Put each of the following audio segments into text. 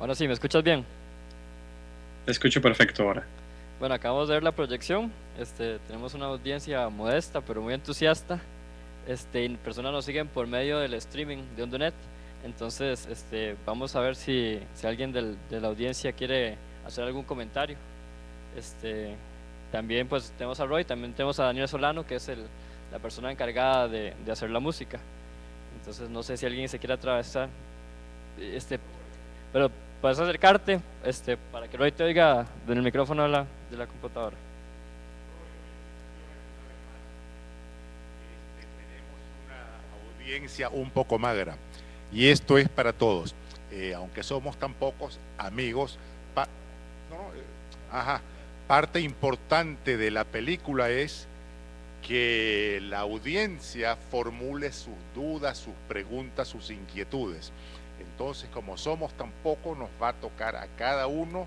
Ahora sí, ¿me escuchas bien? Te escucho perfecto ahora. Bueno, acabamos de ver la proyección. Tenemos una audiencia modesta, pero muy entusiasta. Y personas nos siguen por medio del streaming de Ondonet. Entonces, vamos a ver si alguien de la audiencia quiere hacer algún comentario. Este, También pues tenemos a Roy, también tenemos a Daniel Solano, que es la persona encargada de hacer la música. Entonces, no sé si alguien se quiere atravesar. Este, pero puedes acercarte, para que Roy te oiga en el micrófono de la computadora. Tenemos una audiencia un poco magra y esto es para todos. Aunque somos tan pocos amigos, no, no, ajá, parte importante de la película es que la audiencia formule sus dudas, sus preguntas, sus inquietudes. Entonces, como somos tan pocos, nos va a tocar a cada uno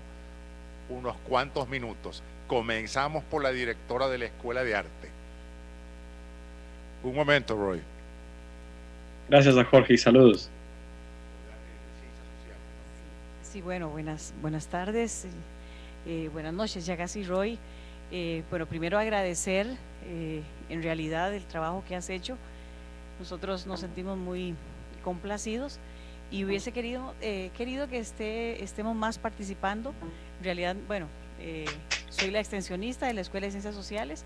unos cuantos minutos. Comenzamos por la directora de la Escuela de Arte. Un momento, Roy. Gracias a Jorge y saludos. Sí, bueno, buenas tardes, buenas noches, ya casi Roy. Bueno, primero agradecer en realidad el trabajo que has hecho. Nosotros nos sentimos muy complacidos y hubiese querido que estemos más participando. En realidad, bueno, soy la extensionista de la Escuela de Ciencias Sociales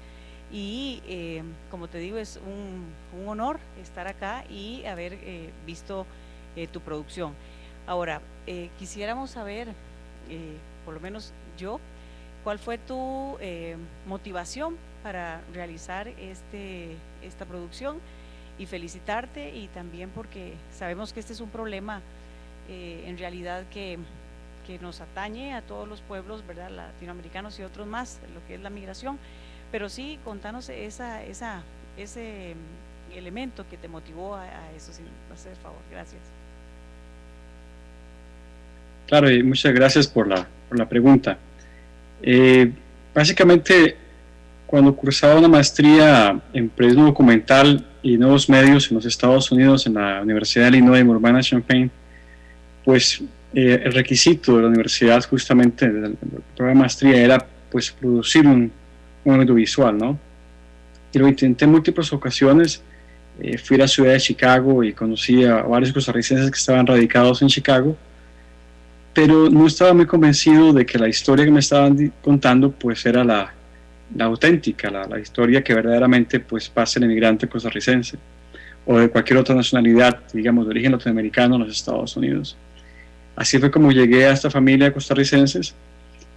y como te digo, es un honor estar acá y haber visto tu producción. Ahora, quisiéramos saber, por lo menos yo, ¿cuál fue tu motivación para realizar esta producción? Y felicitarte, y también porque sabemos que este es un problema en realidad que nos atañe a todos los pueblos, ¿verdad?, latinoamericanos y otros más, lo que es la migración. Pero sí, contanos ese elemento que te motivó a eso, si me haces el favor. Gracias. Claro, y muchas gracias por la pregunta. Eh, Básicamente, cuando cursaba una maestría en periodismo documental y nuevos medios en los Estados Unidos, en la Universidad de Illinois en Urbana-Champaign, pues el requisito de la universidad justamente del programa de maestría era pues producir un audiovisual, ¿no? Y lo intenté en múltiples ocasiones. Fui a la ciudad de Chicago y conocí a varios costarricenses que estaban radicados en Chicago, pero no estaba muy convencido de que la historia que me estaban contando pues era la auténtica, la historia que verdaderamente pues pasa el inmigrante costarricense o de cualquier otra nacionalidad, digamos, de origen latinoamericano en los Estados Unidos. Así fue como llegué a esta familia de costarricenses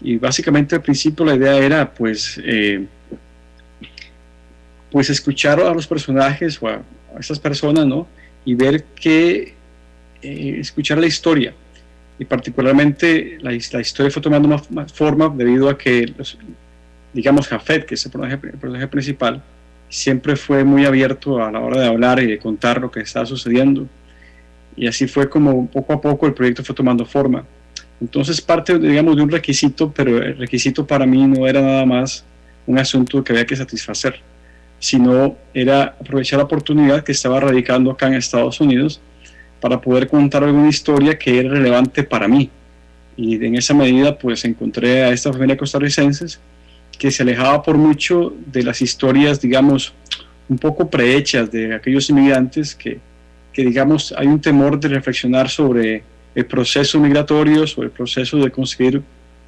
y básicamente al principio la idea era pues escuchar a los personajes o a estas personas, ¿no? Y ver que, escuchar la historia. Y particularmente la historia fue tomando más forma debido a que, digamos, Jafet, que es el personaje principal, siempre fue muy abierto a la hora de hablar y de contar lo que estaba sucediendo. Y así fue como poco a poco el proyecto fue tomando forma. Entonces parte, digamos, de un requisito, pero el requisito para mí no era nada más un asunto que había que satisfacer, sino era aprovechar la oportunidad que estaba radicando acá en Estados Unidos para poder contar alguna historia que era relevante para mí. Y en esa medida, pues encontré a esta familia de costarricenses que se alejaba por mucho de las historias, digamos, un poco prehechas de aquellos inmigrantes que, digamos, hay un temor de reflexionar sobre el proceso migratorio, sobre el proceso de conseguir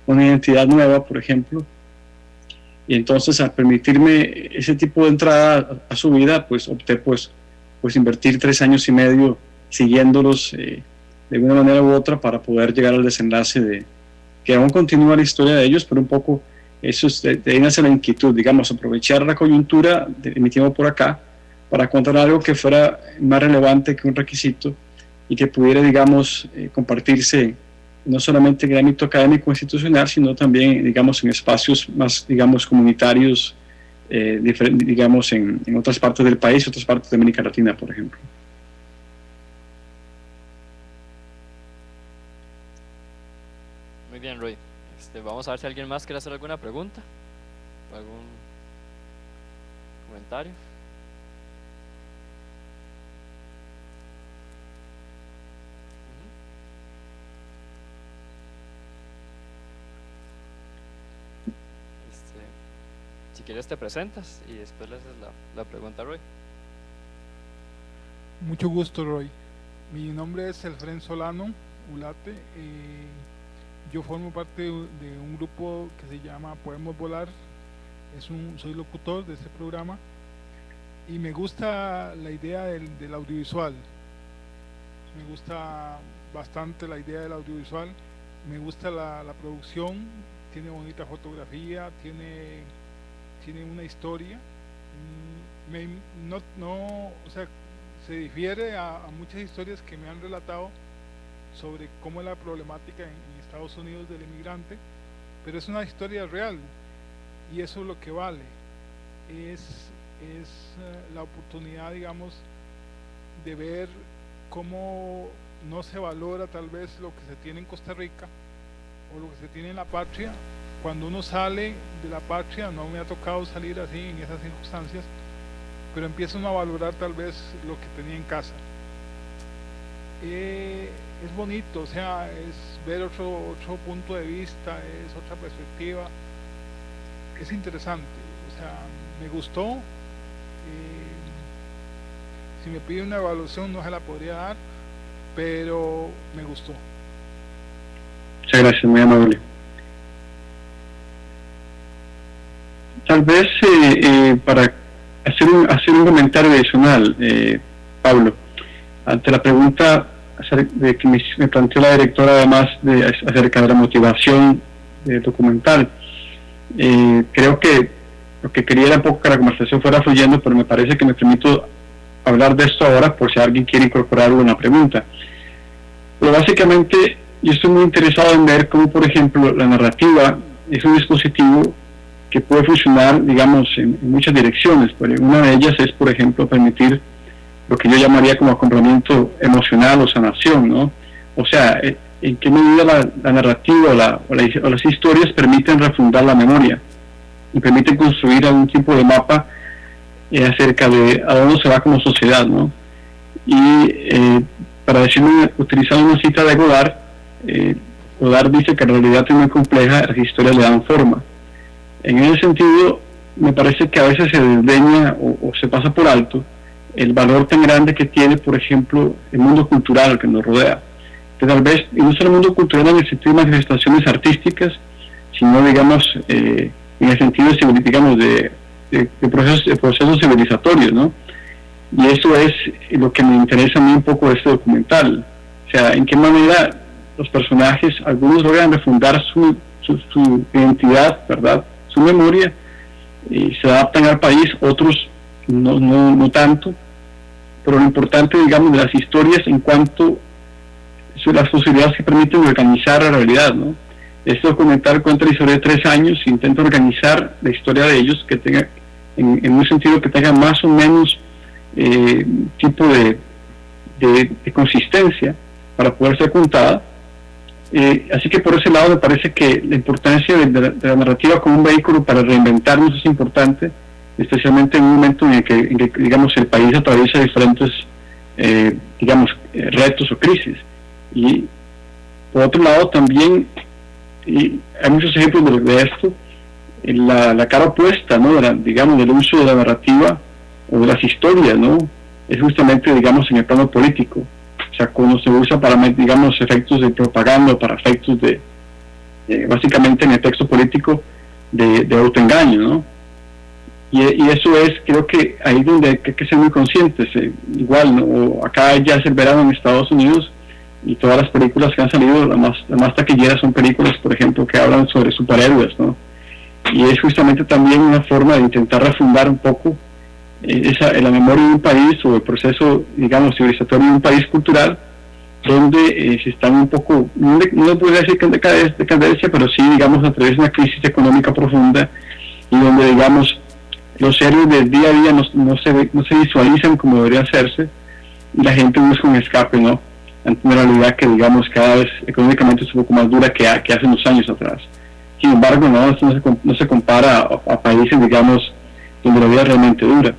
una identidad nueva, por ejemplo. Y entonces, al permitirme ese tipo de entrada a su vida, pues opté pues invertir 3 años y medio siguiéndolos de una manera u otra para poder llegar al desenlace de que aún continúa la historia de ellos, pero un poco eso es, de ahí nace la inquietud, digamos, aprovechar la coyuntura de mi tiempo por acá para contar algo que fuera más relevante que un requisito y que pudiera, digamos, compartirse no solamente en el ámbito académico institucional, sino también, digamos, en espacios más, digamos, comunitarios, digamos, en otras partes del país, otras partes de América Latina, por ejemplo. Muy bien, Roy. Vamos a ver si alguien más quiere hacer alguna pregunta o algún comentario. quieres te presentas y después le haces la pregunta a Roy. Mucho gusto, Roy. Mi nombre es Elfren Solano Ulate. Yo formo parte de un grupo que se llama Podemos Volar. Soy locutor de este programa y me gusta la idea del audiovisual. Me gusta bastante la idea del audiovisual. Me gusta la producción. Tiene bonita fotografía, tiene una historia. O sea, se difiere a muchas historias que me han relatado sobre cómo es la problemática en Estados Unidos del inmigrante, pero es una historia real y eso es lo que vale. Es la oportunidad, digamos, de ver cómo no se valora tal vez lo que se tiene en Costa Rica o lo que se tiene en la patria. Cuando uno sale de la patria, no me ha tocado salir así en esas circunstancias, pero empieza uno a valorar tal vez lo que tenía en casa. Es bonito, o sea, es ver otro punto de vista, es otra perspectiva, es interesante, o sea, me gustó. Si me pide una evaluación no se la podría dar, pero me gustó. Muchas gracias, muy amable. Tal vez para hacer un comentario adicional, Pablo, ante la pregunta de que me planteó la directora, además acerca de la motivación del documental, creo que lo que quería era un poco que la conversación fuera fluyendo, pero me parece que me permito hablar de esto ahora por si alguien quiere incorporar alguna pregunta. Pero básicamente yo estoy muy interesado en ver cómo, por ejemplo, la narrativa es un dispositivo que puede funcionar, digamos, en muchas direcciones. Una de ellas es, por ejemplo, permitir lo que yo llamaría como acompañamiento emocional o sanación, ¿no? O sea, en qué medida la narrativa o las historias permiten refundar la memoria y permiten construir algún tipo de mapa acerca de a dónde se va como sociedad, ¿no? Y para utilizar una cita de Godard, Godard dice que la realidad es muy compleja, las historias le dan forma. En ese sentido, me parece que a veces se desdeña o se pasa por alto el valor tan grande que tiene, por ejemplo, el mundo cultural que nos rodea. Que tal vez, y no solo el mundo cultural en el sentido de manifestaciones artísticas, sino, digamos, en el sentido, digamos, de procesos civilizatorios, ¿no? Y eso es lo que me interesa a mí un poco de este documental. O sea, en qué manera los personajes, algunos logran refundar su identidad, ¿verdad?, su memoria, y se adaptan al país, otros no tanto, pero lo importante, digamos, de las historias en cuanto a las posibilidades que permiten organizar la realidad, ¿no? Este documental cuenta la historia de 3 años e intenta organizar la historia de ellos, que tenga, en un sentido que tenga más o menos tipo de consistencia para poder ser contada. Así que por ese lado me parece que la importancia de la narrativa como un vehículo para reinventarnos es importante, especialmente en un momento en el que digamos, el país atraviesa diferentes retos o crisis. Y por otro lado también, y hay muchos ejemplos de esto, la cara opuesta, ¿no?, del uso de la narrativa o de las historias, ¿no?, es justamente, digamos, en el plano político. O sea, cuando se usa para, digamos, efectos de propaganda, para efectos básicamente en el texto político de autoengaño, ¿no? Y eso es, creo que ahí donde hay que ser muy conscientes. Igual, ¿no? Acá ya es el verano en Estados Unidos y todas las películas que han salido, las más taquilleras son películas, por ejemplo, que hablan sobre superhéroes, ¿no? Y es justamente también una forma de intentar refundar un poco la memoria de un país o el proceso, digamos, civilizatorio de un país cultural, donde se están un poco, no podría decir que en decadencia, pero sí, digamos, a través de una crisis económica profunda, y donde, digamos, los héroes del día a día no se visualizan como debería hacerse, y la gente busca un escape, ¿no?, ante una realidad que, digamos, cada vez económicamente es un poco más dura que hace unos años atrás. Sin embargo, esto no se compara a países, digamos, donde la vida es realmente dura.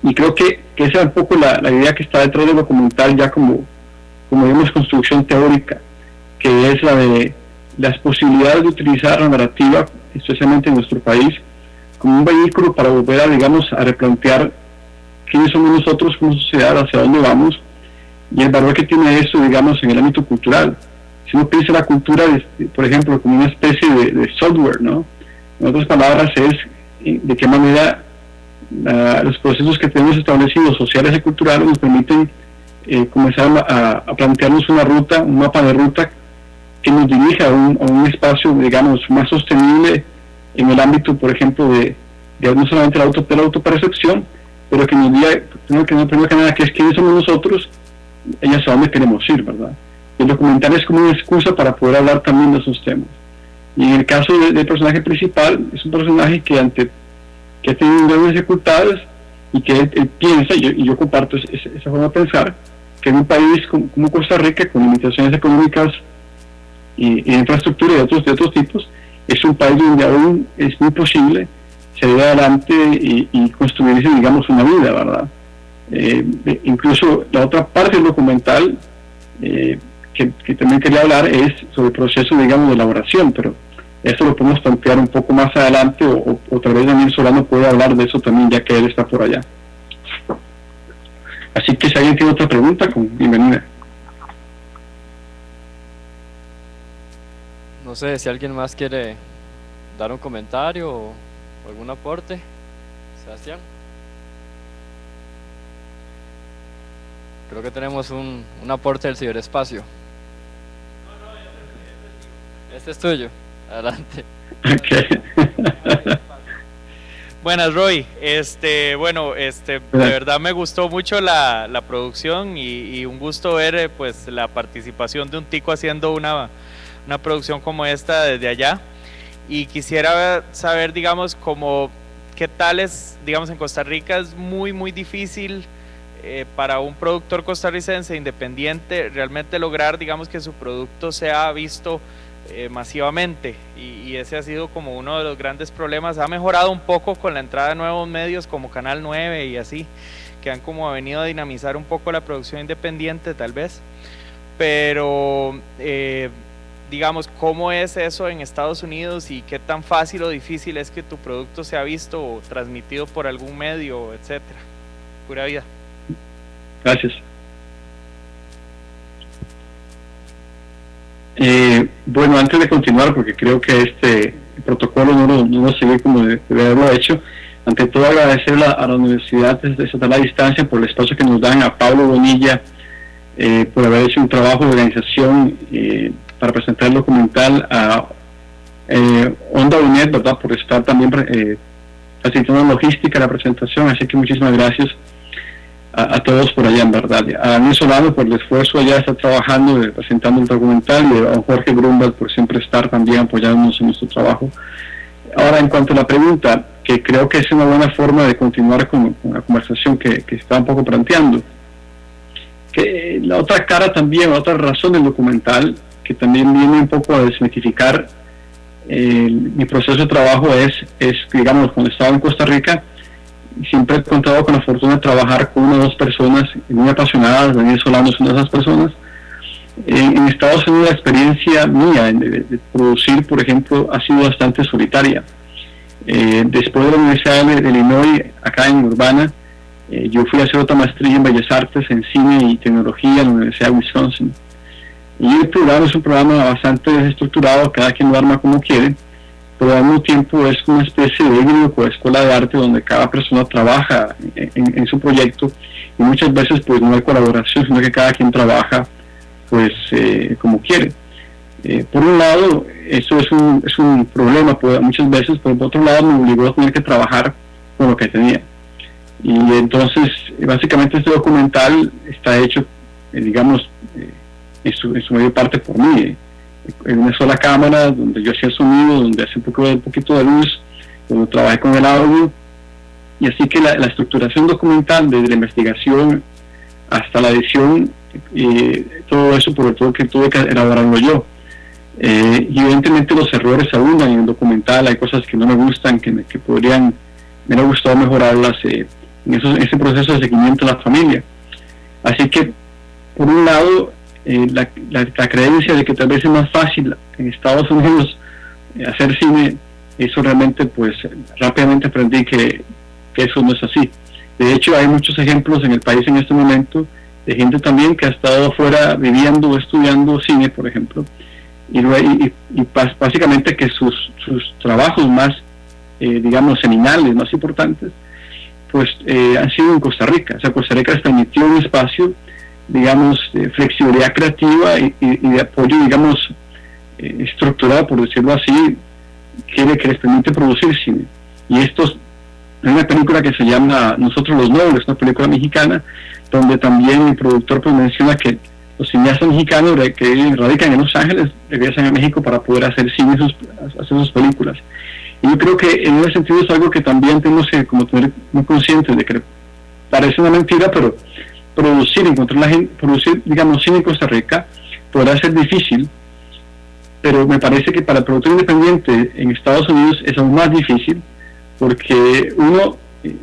Y creo que esa es un poco la idea que está detrás del documental, ya como digamos, construcción teórica, que es la de las posibilidades de utilizar la narrativa, especialmente en nuestro país, como un vehículo para volver a, digamos, a replantear quiénes somos nosotros como sociedad, hacia dónde vamos, y el valor que tiene eso, digamos, en el ámbito cultural. Si uno piensa la cultura, por ejemplo, como una especie de software, ¿no? En otras palabras, es de qué manera los procesos que tenemos establecidos, sociales y culturales, nos permiten comenzar a plantearnos una ruta, un mapa de ruta que nos dirija a un espacio, digamos, más sostenible en el ámbito, por ejemplo, de no solamente de la autopercepción, pero que nos diga, primero que nada, que es quiénes somos nosotros y hacia dónde queremos ir, ¿verdad? Y el documental es como una excusa para poder hablar también de esos temas. Y en el caso del personaje principal, es un personaje que ha tenido grandes dificultades y que él piensa, y yo comparto esa forma de pensar, que en un país como Costa Rica, con limitaciones económicas y de infraestructura y de otros tipos, es un país donde aún es muy posible salir adelante y construirse, digamos, una vida, ¿verdad? Incluso la otra parte del documental que también quería hablar es sobre el proceso, digamos, de elaboración, pero eso lo podemos plantear un poco más adelante, o tal vez Daniel Solano puede hablar de eso también, ya que él está por allá. Así que si alguien tiene otra pregunta, bienvenida. No sé si alguien más quiere dar un comentario o algún aporte. Sebastián. Creo que tenemos un aporte del ciberespacio. Este es tuyo. Adelante. Okay. Buenas, Roy. De verdad me gustó mucho la producción y un gusto ver pues la participación de un tico haciendo una producción como esta desde allá. Y quisiera saber, digamos, qué tal es, digamos, en Costa Rica es muy difícil para un productor costarricense independiente realmente lograr, digamos, que su producto sea visto masivamente, y ese ha sido como uno de los grandes problemas. Ha mejorado un poco con la entrada de nuevos medios como Canal 9 y así, que han como venido a dinamizar un poco la producción independiente tal vez, pero digamos, ¿cómo es eso en Estados Unidos y qué tan fácil o difícil es que tu producto sea visto o transmitido por algún medio, etcétera? Pura vida. Gracias. Bueno, antes de continuar, porque creo que este protocolo no lo sigue como debe haberlo hecho, ante todo agradecer a la Universidad de Estatal a Distancia por el espacio que nos dan, a Pablo Bonilla por haber hecho un trabajo de organización para presentar el documental, a Onda UNED, ¿verdad?, por estar también facilitando la logística de la presentación. Así que muchísimas gracias a todos por allá, en verdad. A Daniel Solano por el esfuerzo allá, está trabajando, presentando el documental, y a Jorge Grumbal por siempre estar también apoyándonos en nuestro trabajo. Ahora, en cuanto a la pregunta, que creo que es una buena forma de continuar con la conversación que está un poco planteando, que la otra cara también, la otra razón del documental, que también viene un poco a desmitificar mi proceso de trabajo, es digamos, cuando estaba en Costa Rica, siempre he contado con la fortuna de trabajar con una o dos personas muy apasionadas. Daniel Solano es una de esas personas. En Estados Unidos la experiencia mía de producir, por ejemplo, ha sido bastante solitaria. Después de la Universidad de Illinois, acá en Urbana, yo fui a hacer otra maestría en Bellas Artes, en Cine y Tecnología, en la Universidad de Wisconsin. Y el programa es un programa bastante desestructurado, cada quien lo arma como quiere, pero al mismo tiempo es una especie de híbrido con escuela de arte, donde cada persona trabaja en su proyecto, y muchas veces pues no hay colaboración, sino que cada quien trabaja pues como quiere. Por un lado, eso es un problema pues, muchas veces, pero por otro lado me obligó a tener que trabajar con lo que tenía. Y entonces, básicamente este documental está hecho, digamos, en su mayor parte por mí, en una sola cámara, donde yo hacía sonido, donde hacía un poquito de luz, donde trabajé con el audio, y así que la estructuración documental, desde la investigación hasta la edición, todo eso por todo que tuve que elaborarlo yo. Y evidentemente los errores abundan en el documental, hay cosas que no me gustan, que me hubiera gustado mejorarlas en ese proceso de seguimiento de la familia. Así que, por un lado, la creencia de que tal vez es más fácil en Estados Unidos hacer cine eso realmente, pues rápidamente aprendí que eso no es así. De hecho, hay muchos ejemplos en el país en este momento de gente también que ha estado afuera viviendo o estudiando cine, por ejemplo, y básicamente que sus trabajos más, digamos, seminales, más importantes, pues han sido en Costa Rica. O sea, Costa Rica les permitió un espacio, digamos, de flexibilidad creativa y de apoyo, digamos, estructurado, por decirlo así, que les permite producir cine. Y estos, hay una película que se llama Nosotros los Nobles, una película mexicana, donde también el productor pues menciona que los cineastas mexicanos que radican en Los Ángeles regresan a México para poder hacer cine, hacer sus películas. Y yo creo que en ese sentido es algo que también tenemos que como tener muy conscientes de que parece una mentira, pero producir, digamos, cine en Costa Rica podrá ser difícil, pero me parece que para el productor independiente en Estados Unidos es aún más difícil, porque uno,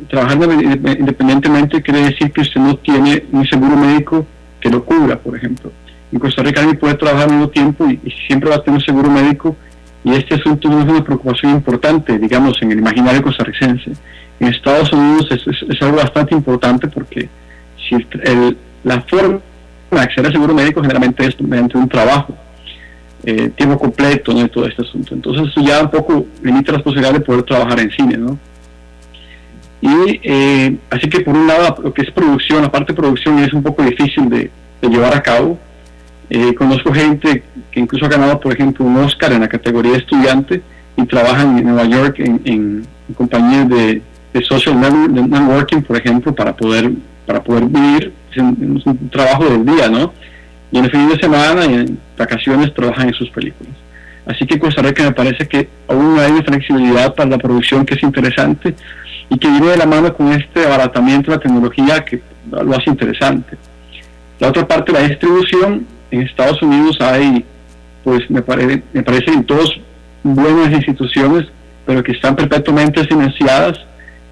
trabajando independientemente quiere decir que usted no tiene un seguro médico que lo cubra, por ejemplo. En Costa Rica alguien puede trabajar al mismo tiempo y siempre va a tener un seguro médico, y este asunto no es una preocupación importante, digamos, en el imaginario costarricense. En Estados Unidos es algo bastante importante, porque si la forma de acceder al seguro médico generalmente es mediante un trabajo tiempo completo, ¿no?, y todo este asunto. Entonces eso ya un poco limita las posibilidades de poder trabajar en cine, ¿no? Y así que por un lado lo que es producción, la parte de producción es un poco difícil de llevar a cabo. Conozco gente que incluso ha ganado, por ejemplo, un Oscar en la categoría de estudiante y trabajan en Nueva York en compañías de social networking, por ejemplo, para poder vivir. Es un trabajo del día, ¿no? Y en el fin de semana y en vacaciones trabajan en sus películas. Así que Costa Rica me parece que aún hay una flexibilidad para la producción que es interesante y que viene de la mano con este abaratamiento de la tecnología que lo hace interesante. La otra parte, la distribución. En Estados Unidos hay, pues me parece dos buenas instituciones, pero que están perpetuamente financiadas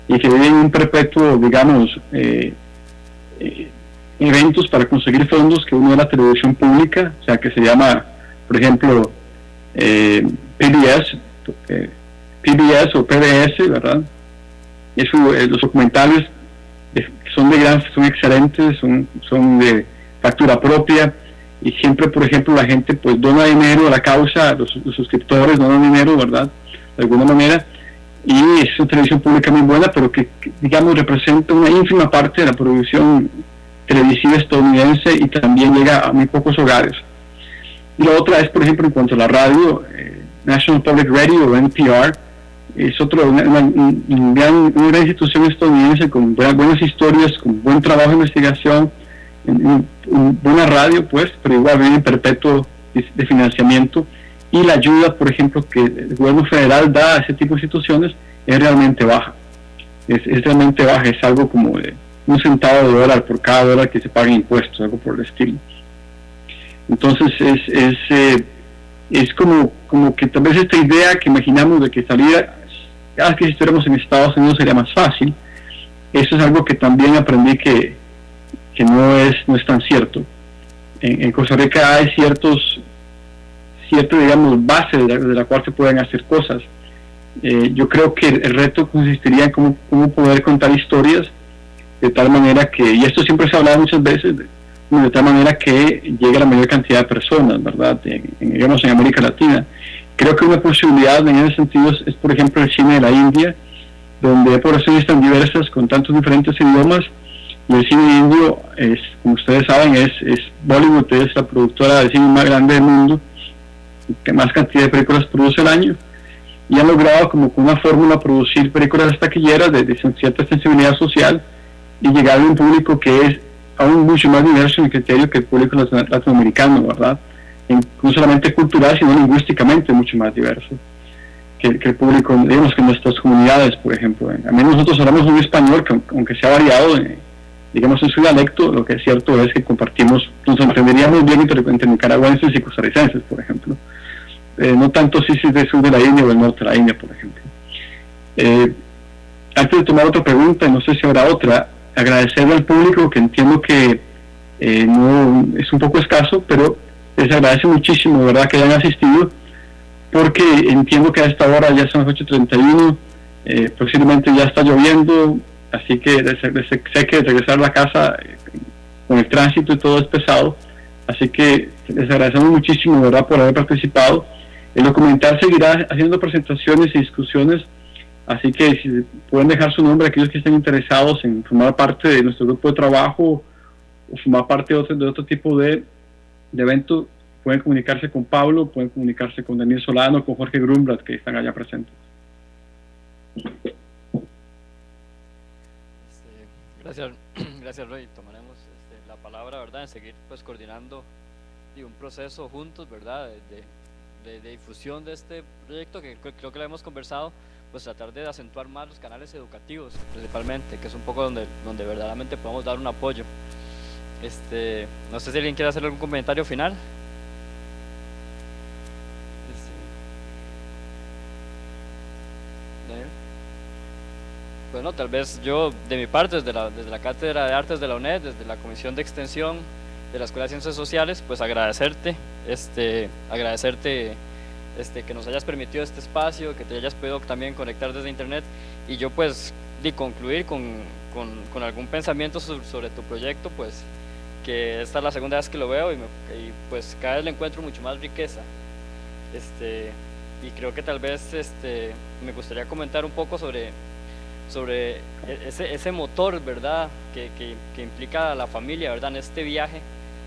y que viven un perpetuo, digamos, eventos para conseguir fondos, que uno es la televisión pública, o sea, que se llama, por ejemplo, PBS o PBS, ¿verdad? Los documentales son excelentes, son de factura propia, y siempre, por ejemplo, la gente pues dona dinero a la causa, los suscriptores donan dinero, ¿verdad?, de alguna manera, y es una televisión pública muy buena, pero que digamos representa una ínfima parte de la producción televisiva estadounidense y también llega a muy pocos hogares. Y la otra es, por ejemplo, en cuanto a la radio, National Public Radio o NPR, es una gran institución estadounidense con buenas historias, con buen trabajo de investigación, buena radio, pues, pero igual viene en perpetuo de financiamiento, y la ayuda, por ejemplo, que el gobierno federal da a ese tipo de instituciones es realmente baja. Es realmente baja, es algo como de $1 centavo por cada dólar que se paga en impuestos, algo por el estilo. Entonces es como que tal vez esta idea que imaginamos de que cada vez que estuviéramos en Estados Unidos sería más fácil, eso es algo que también aprendí que no es tan cierto. En Costa Rica hay ciertas, digamos, bases de la cual se pueden hacer cosas. Yo creo que el reto consistiría en cómo poder contar historias de tal manera que, y esto siempre se ha hablado muchas veces, de tal manera que llegue a la mayor cantidad de personas, ¿verdad?, digamos en América Latina. Creo que una posibilidad en ese sentido es, por ejemplo, el cine de la India, donde hay poblaciones tan diversas con tantos diferentes idiomas, y el cine indio, como ustedes saben, es Bollywood, es la productora de cine más grande del mundo, que más cantidad de películas produce al año, y han logrado como con una fórmula producir películas taquilleras de cierta sensibilidad social y llegar a un público que es aún mucho más diverso en el criterio que el público latinoamericano, ¿verdad? No solamente cultural, sino lingüísticamente mucho más diverso que el público, digamos, que nuestras comunidades, por ejemplo. A mí nosotros hablamos un español que, aunque se ha variado, digamos, en su dialecto, lo que es cierto es que compartimos, nos entenderíamos bien entre nicaragüenses y costarricenses, por ejemplo. No tanto si es del sur de la India o del norte de la India, por ejemplo. Antes de tomar otra pregunta, no sé si habrá otra, agradecerle al público, que entiendo que no es un poco escaso, pero les agradece muchísimo, ¿verdad?, que hayan asistido, porque entiendo que a esta hora ya son las 8:31, posiblemente ya está lloviendo, así que sé que regresar a la casa con el tránsito y todo es pesado, así que les agradecemos muchísimo, ¿verdad?, por haber participado. El documental seguirá haciendo presentaciones y discusiones, así que si pueden dejar su nombre a aquellos que estén interesados en formar parte de nuestro grupo de trabajo o formar parte de otro tipo de evento, pueden comunicarse con Pablo, pueden comunicarse con Daniel Solano, con Jorge Grunblatt, que están allá presentes. Gracias, gracias Roy. Tomaremos la palabra, ¿verdad?, en seguir pues coordinando un proceso juntos, ¿verdad?, de difusión de este proyecto, que creo que lo hemos conversado, pues tratar de acentuar más los canales educativos principalmente, que es un poco donde verdaderamente podemos dar un apoyo. No sé si alguien quiere hacer algún comentario final. Bueno, tal vez yo, de mi parte, desde la Cátedra de Artes de la UNED, desde la Comisión de Extensión de la Escuela de Ciencias Sociales, pues agradecerte que nos hayas permitido este espacio, que te hayas podido también conectar desde internet, y yo pues concluir con algún pensamiento sobre tu proyecto, pues que esta es la segunda vez que lo veo y pues cada vez le encuentro mucho más riqueza, y creo que tal vez me gustaría comentar un poco sobre ese motor, ¿verdad?, que implica a la familia, ¿verdad?, en este viaje,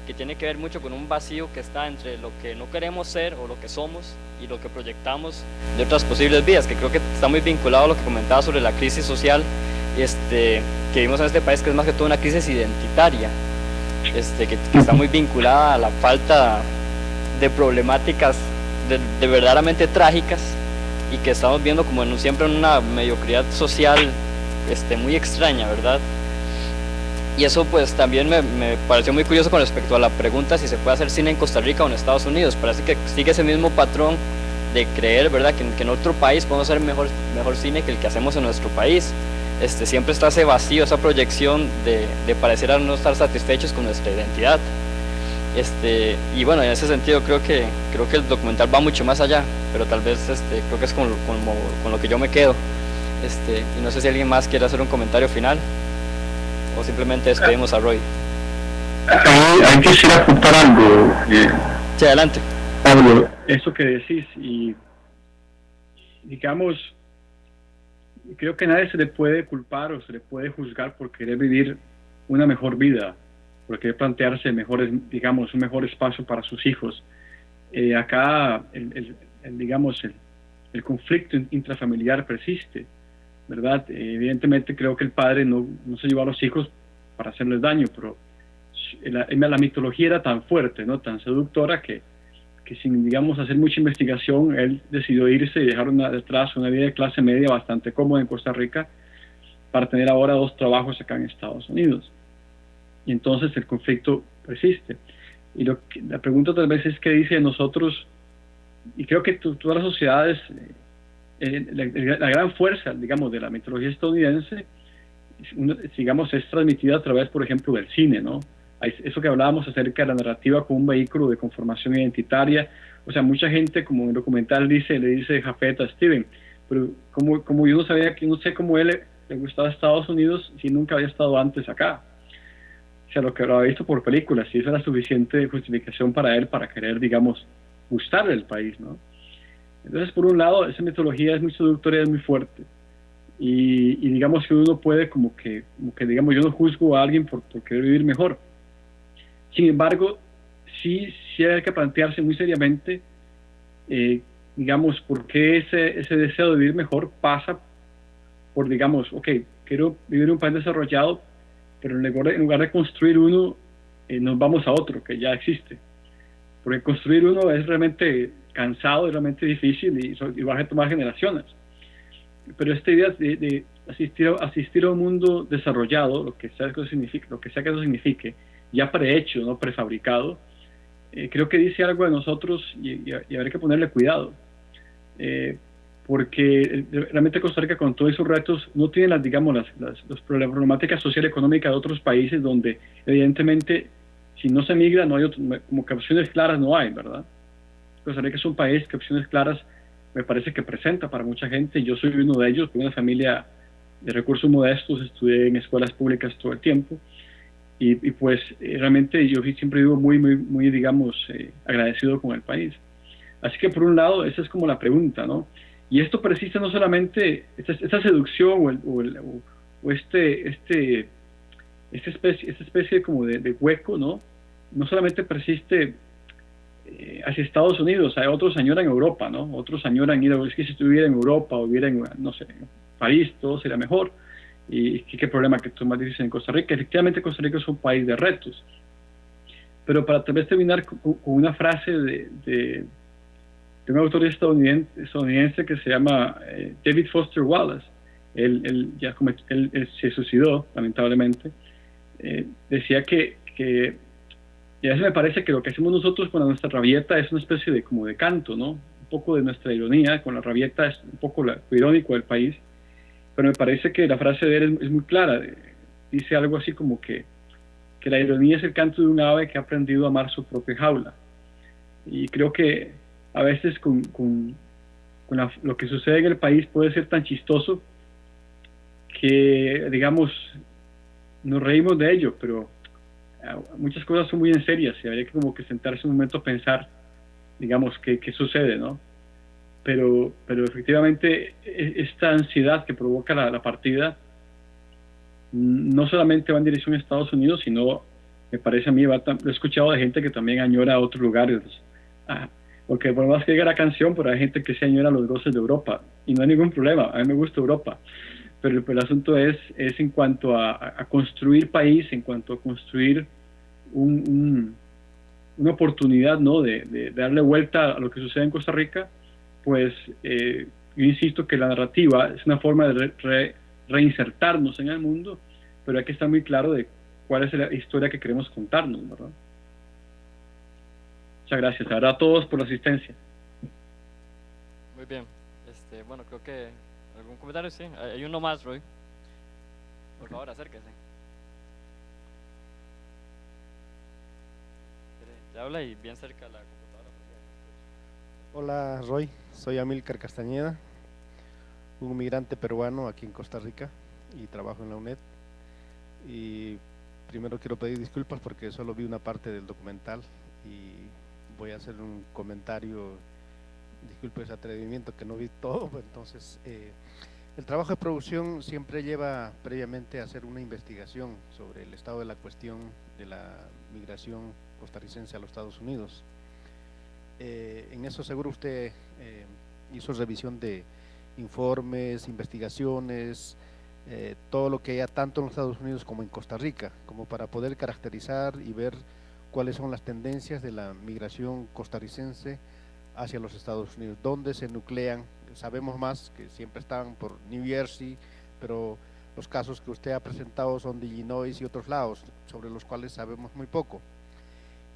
que tiene que ver mucho con un vacío que está entre lo que no queremos ser o lo que somos y lo que proyectamos de otras posibles vidas, que creo que está muy vinculado a lo que comentaba sobre la crisis social que vivimos en este país, que es más que todo una crisis identitaria, que está muy vinculada a la falta de problemáticas de verdaderamente trágicas, y que estamos viendo como siempre en una mediocridad social muy extraña, ¿verdad? Y eso pues también me pareció muy curioso con respecto a la pregunta si se puede hacer cine en Costa Rica o en Estados Unidos. Parece que sigue ese mismo patrón de creer, ¿verdad?, que en otro país podemos hacer mejor cine que el que hacemos en nuestro país. Siempre está ese vacío, esa proyección de parecer no estar satisfechos con nuestra identidad. Y bueno, en ese sentido creo que el documental va mucho más allá, pero tal vez creo que es con lo que yo me quedo. Y no sé si alguien más quiere hacer un comentario final o simplemente despedimos a Roy. Ahí quisiera apuntar algo. Sí, adelante. Pablo, eso que decís, y digamos, creo que nadie se le puede culpar o se le puede juzgar por querer vivir una mejor vida, por querer plantearse un mejor espacio para sus hijos. Acá, el conflicto intrafamiliar persiste, ¿verdad? Evidentemente creo que el padre no se llevó a los hijos para hacerles daño, pero la mitología era tan fuerte, ¿no?, tan seductora, que sin, hacer mucha investigación, él decidió irse y dejar detrás una vida de clase media bastante cómoda en Costa Rica para tener ahora 2 trabajos acá en Estados Unidos. Y entonces el conflicto persiste. Y la pregunta tal vez es qué dice de nosotros, y creo que todas las sociedades, la gran fuerza, de la mitología estadounidense, es transmitida a través, por ejemplo, del cine, ¿no? Eso que hablábamos acerca de la narrativa como un vehículo de conformación identitaria. O sea, mucha gente, como en el documental le dice Jafet a Steven, pero como yo no sé cómo él le gustaba Estados Unidos si nunca había estado antes acá. O sea, lo que lo había visto por películas, y esa era suficiente justificación para él para querer, gustarle el país, ¿no? Entonces, por un lado, esa metodología es muy seductora y es muy fuerte. Y digamos que uno puede como que yo no juzgo a alguien por querer vivir mejor. Sin embargo, sí hay que plantearse muy seriamente, por qué ese deseo de vivir mejor pasa por, quiero vivir en un país desarrollado, pero en lugar de construir uno, nos vamos a otro que ya existe. Porque construir uno es realmente cansado, es realmente difícil y va a tomar generaciones. Pero esta idea de asistir a un mundo desarrollado, lo que sea que eso signifique, ya prehecho, no prefabricado, creo que dice algo de nosotros y habrá que ponerle cuidado. Porque realmente Costa Rica, con todos sus retos, no tiene las problemáticas social y económicas de otros países donde evidentemente si no se migra no hay como que opciones claras no hay, ¿verdad? Costa Rica es un país que opciones claras me parece que presenta para mucha gente. Yo soy uno de ellos, de una familia de recursos modestos, estudié en escuelas públicas todo el tiempo y pues realmente yo siempre vivo muy digamos, agradecido con el país. Así que por un lado, esa es como la pregunta, ¿no? Y esto persiste no solamente, esta seducción o esta especie como de hueco, ¿no? No solamente persiste hacia Estados Unidos, hay otros añoran Europa, ¿no? Otros añoran ir a, es que si estuviera en Europa o viviera en, no sé, en París, todo sería mejor. Y qué problema que tú más dices en Costa Rica. Efectivamente, Costa Rica es un país de retos. Pero para tal vez terminar con una frase de un autor estadounidense que se llama David Foster Wallace. Él se suicidó, lamentablemente. Decía que y a veces me parece que lo que hacemos nosotros con nuestra rabieta es una especie de como de canto, ¿no? Un poco de nuestra ironía, con la rabieta es un poco lo irónico del país, pero me parece que la frase de él es muy clara. Dice algo así como que la ironía es el canto de un ave que ha aprendido a amar su propia jaula. Y creo que a veces lo que sucede en el país puede ser tan chistoso que, digamos, nos reímos de ello, pero muchas cosas son muy en serias y habría que como que sentarse un momento a pensar, digamos, qué sucede, ¿no? Pero efectivamente esta ansiedad que provoca la partida no solamente va en dirección a Estados Unidos, sino, me parece a mí, lo he escuchado de gente que también añora a otros lugares, porque por más que diga la canción, pero hay gente que se añora los goces de Europa, y no hay ningún problema, a mí me gusta Europa, pero el asunto es en cuanto a construir país, en cuanto a construir una oportunidad, ¿no? de darle vuelta a lo que sucede en Costa Rica, pues yo insisto que la narrativa es una forma de reinsertarnos en el mundo, pero hay que estar muy claro de cuál es la historia que queremos contarnos, ¿verdad? Muchas gracias, la verdad, a todos por la asistencia. Muy bien, bueno, creo que algún comentario, sí, hay uno más, Roy. Por favor, acérquese. Te habla y bien cerca de la computadora. Hola, Roy, soy Amílcar Castañeda, un migrante peruano aquí en Costa Rica y trabajo en la UNED. Y primero quiero pedir disculpas porque solo vi una parte del documental y voy a hacer un comentario. Disculpe ese atrevimiento que no vi todo. Entonces, el trabajo de producción siempre lleva previamente a hacer una investigación sobre el estado de la cuestión de la migración costarricense a los Estados Unidos. En eso seguro usted hizo revisión de informes, investigaciones, todo lo que haya tanto en los Estados Unidos como en Costa Rica, como para poder caracterizar y ver cuáles son las tendencias de la migración costarricense hacia los Estados Unidos, dónde se nuclean. Sabemos más que siempre están por New Jersey, pero los casos que usted ha presentado son de Illinois y otros lados, sobre los cuales sabemos muy poco.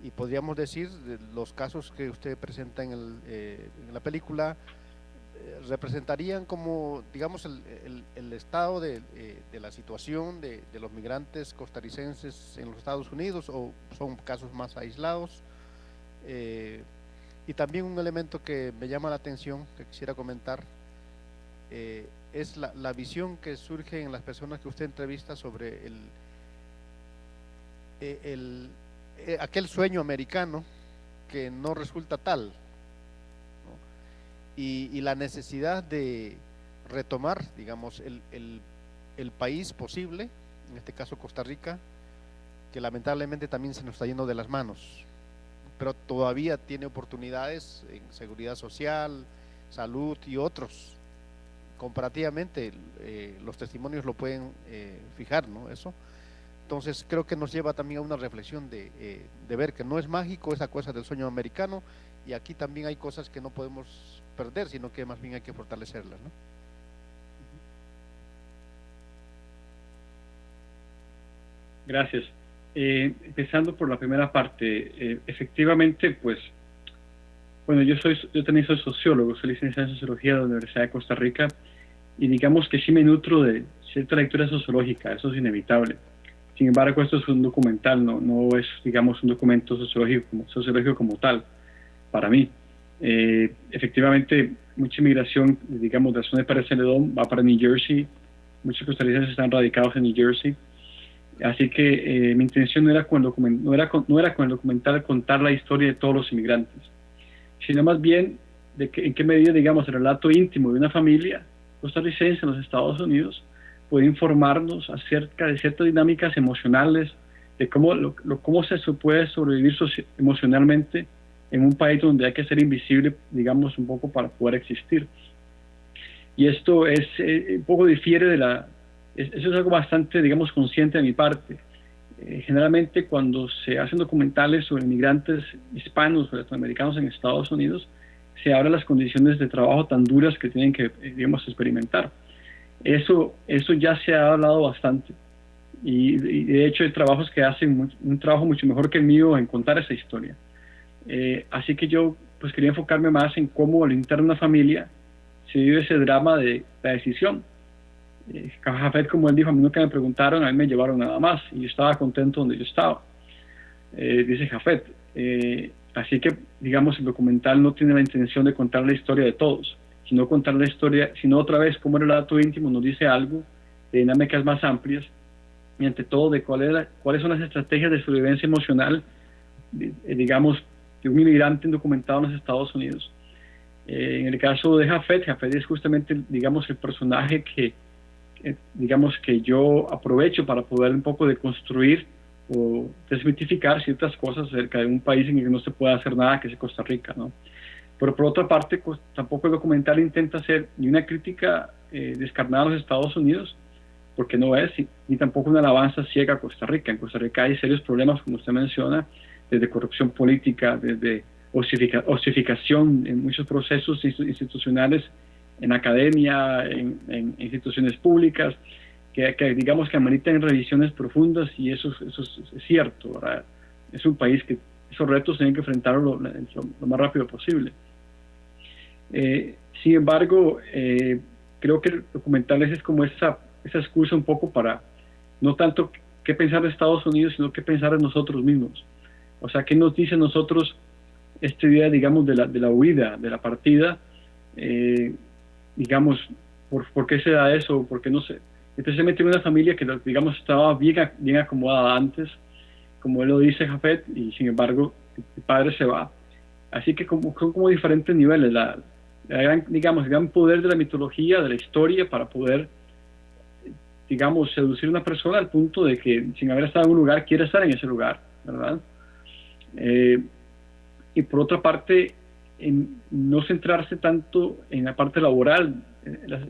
Y podríamos decir, los casos que usted presenta en la película representarían como, digamos, el estado de la situación de los migrantes costarricenses en los Estados Unidos, o son casos más aislados. Y también un elemento que me llama la atención, que quisiera comentar, es la visión que surge en las personas que usted entrevista sobre aquel sueño americano que no resulta tal, ¿no? Y la necesidad de retomar, digamos, el país posible, en este caso Costa Rica, que lamentablemente también se nos está yendo de las manos, pero todavía tiene oportunidades en seguridad social, salud y otros. Comparativamente, los testimonios lo pueden fijar, ¿no? Eso. Entonces creo que nos lleva también a una reflexión de ver que no es mágico esa cosa del sueño americano, y aquí también hay cosas que no podemos perder, sino que más bien hay que fortalecerlas, ¿no? Gracias. Empezando por la primera parte, efectivamente, pues, bueno, yo también soy sociólogo, soy licenciado en Sociología de la Universidad de Costa Rica, y digamos que sí me nutro de cierta lectura sociológica, eso es inevitable. Sin embargo, esto es un documental, no es, digamos, un documento sociológico como tal, para mí. Efectivamente, mucha inmigración, digamos, de la zona de Pérez Celedón va para New Jersey. Muchos costarricenses están radicados en New Jersey. Así que mi intención no era con el documental contar la historia de todos los inmigrantes, sino más bien en qué medida, digamos, el relato íntimo de una familia costarricense en los Estados Unidos puede informarnos acerca de ciertas dinámicas emocionales, de cómo se puede sobrevivir emocionalmente en un país donde hay que ser invisible, digamos, un poco para poder existir. Y esto es un poco difiere eso es algo bastante, digamos, consciente de mi parte. Generalmente cuando se hacen documentales sobre inmigrantes hispanos o latinoamericanos en Estados Unidos, se habla de las condiciones de trabajo tan duras que tienen que, digamos, experimentar. Eso ya se ha hablado bastante. Y de hecho hay trabajos que hacen un trabajo mucho mejor que el mío en contar esa historia. Así que yo pues quería enfocarme más en cómo al interno de una familia se vive ese drama de la decisión. Jafet, como él dijo, a mí nunca me preguntaron, a mí me llevaron nada más y yo estaba contento donde yo estaba, dice Jafet. Así que, digamos, el documental no tiene la intención de contar la historia de todos, sino contar la historia, sino otra vez cómo el relato íntimo nos dice algo de dinámicas más amplias y ante todo de cuáles son las estrategias de sobrevivencia emocional, digamos, de un inmigrante indocumentado en los Estados Unidos. En el caso de Jafet es justamente, digamos, el personaje digamos que yo aprovecho para poder un poco deconstruir o desmitificar ciertas cosas acerca de un país en el que no se puede hacer nada, que es Costa Rica, ¿no? Pero por otra parte, pues, tampoco el documental intenta hacer ni una crítica descarnada a los Estados Unidos, porque no es, ni tampoco una alabanza ciega a Costa Rica. En Costa Rica hay serios problemas, como usted menciona, desde corrupción política, desde osificación en muchos procesos institucionales, en academia, en instituciones públicas, que digamos que ameritan revisiones profundas, y eso es cierto, ¿verdad? Es un país que esos retos tienen que enfrentarlo lo más rápido posible. Sin embargo, creo que el documental es como esa excusa un poco para no tanto qué pensar de Estados Unidos, sino qué pensar de nosotros mismos. O sea, qué nos dice nosotros este día, digamos, de la huida, de la partida, digamos, ¿por qué se da eso? ¿Por qué no sé? Especialmente en una familia que, digamos, estaba bien acomodada antes, como él lo dice Jafet, y sin embargo el padre se va. Así que son como diferentes niveles, el gran poder de la mitología, de la historia, para poder, digamos, seducir a una persona al punto de que, sin haber estado en un lugar, quiere estar en ese lugar, ¿verdad? Y por otra parte, en no centrarse tanto en la parte laboral,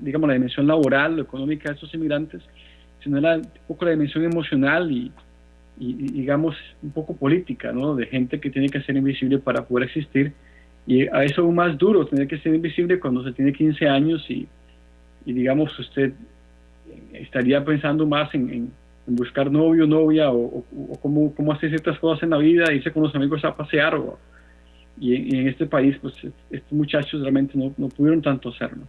digamos, la dimensión laboral, económica de estos inmigrantes, sino un poco la dimensión emocional y digamos, un poco política, ¿no? De gente que tiene que ser invisible para poder existir, y a eso aún más duro, tener que ser invisible cuando se tiene 15 años y digamos, usted estaría pensando más en buscar novio, novia, o cómo hacer ciertas cosas en la vida, irse con los amigos a pasear, y en este país, pues, estos muchachos realmente no pudieron tanto hacerlo.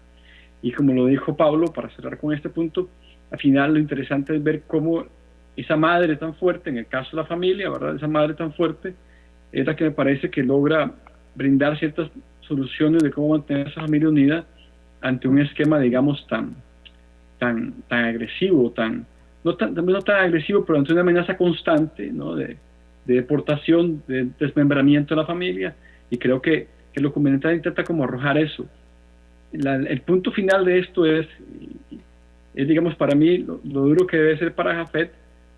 Y como lo dijo Pablo, para cerrar con este punto, al final lo interesante es ver cómo esa madre tan fuerte, en el caso de la familia, ¿verdad? Esa madre tan fuerte es la que me parece que logra brindar ciertas soluciones de cómo mantener a esa familia unida ante un esquema, digamos, tan agresivo, no tan agresivo, pero ante una amenaza constante, ¿no? de deportación, de desmembramiento de la familia. Y creo que el documental intenta como arrojar eso. El punto final de esto es, digamos, para mí, lo duro que debe ser para Jafet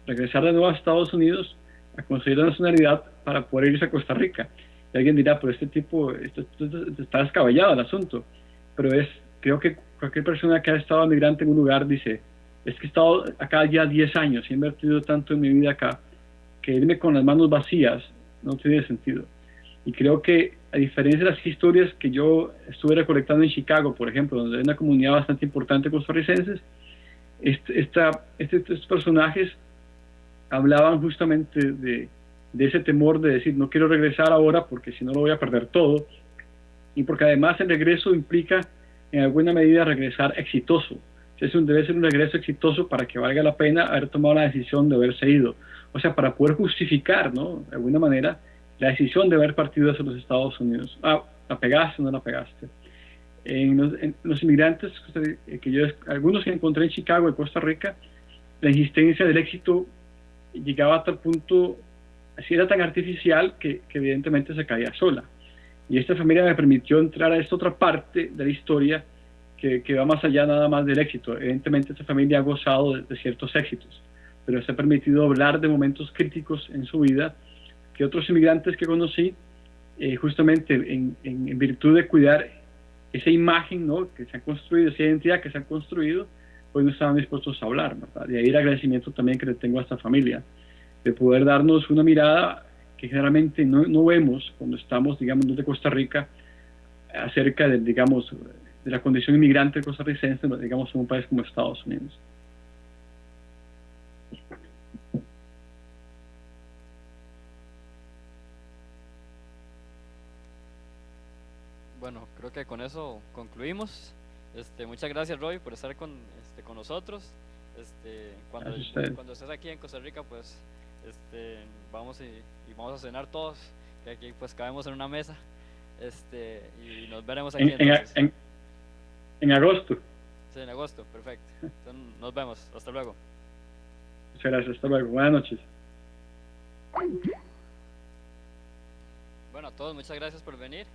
regresar de nuevo a Estados Unidos a conseguir la nacionalidad para poder irse a Costa Rica. Y alguien dirá, pero este tipo está descabellado el asunto. Pero creo que cualquier persona que ha estado migrante en un lugar dice, es que he estado acá ya 10 años y he invertido tanto en mi vida acá, que irme con las manos vacías no tiene sentido. Y creo que, a diferencia de las historias que yo estuve recolectando en Chicago, por ejemplo, donde hay una comunidad bastante importante de costarricenses, estos personajes hablaban justamente de ese temor de decir, no quiero regresar ahora porque si no lo voy a perder todo, y porque además el regreso implica en alguna medida regresar exitoso. Debe ser un regreso exitoso para que valga la pena haber tomado la decisión de haberse ido. O sea, para poder justificar, ¿no?, de alguna manera, la decisión de haber partido hacia los Estados Unidos. ¿La pegaste o no la pegaste? En los inmigrantes, algunos que encontré en Chicago, en Costa Rica, la insistencia del éxito llegaba a tal punto, así era tan artificial que evidentemente se caía sola. Y esta familia me permitió entrar a esta otra parte de la historia que va más allá nada más del éxito. Evidentemente esta familia ha gozado de ciertos éxitos, pero se ha permitido hablar de momentos críticos en su vida que otros inmigrantes que conocí, justamente en virtud de cuidar esa imagen, ¿no?, que se ha construido, esa identidad que se ha construido, pues no estaban dispuestos a hablar, ¿verdad? De ahí el agradecimiento también que le tengo a esta familia, de poder darnos una mirada que generalmente no vemos cuando estamos, digamos, desde Costa Rica, acerca de, digamos, de la condición inmigrante costarricense, digamos, en un país como Estados Unidos. Bueno, creo que con eso concluimos. Muchas gracias, Roy, por estar con nosotros. Cuando estés aquí en Costa Rica, pues vamos y vamos a cenar todos, que aquí pues cabemos en una mesa, y nos veremos aquí en agosto. Sí, en agosto, perfecto. Entonces, nos vemos, hasta luego. Muchas gracias, hasta luego, buenas noches. Bueno, a todos muchas gracias por venir.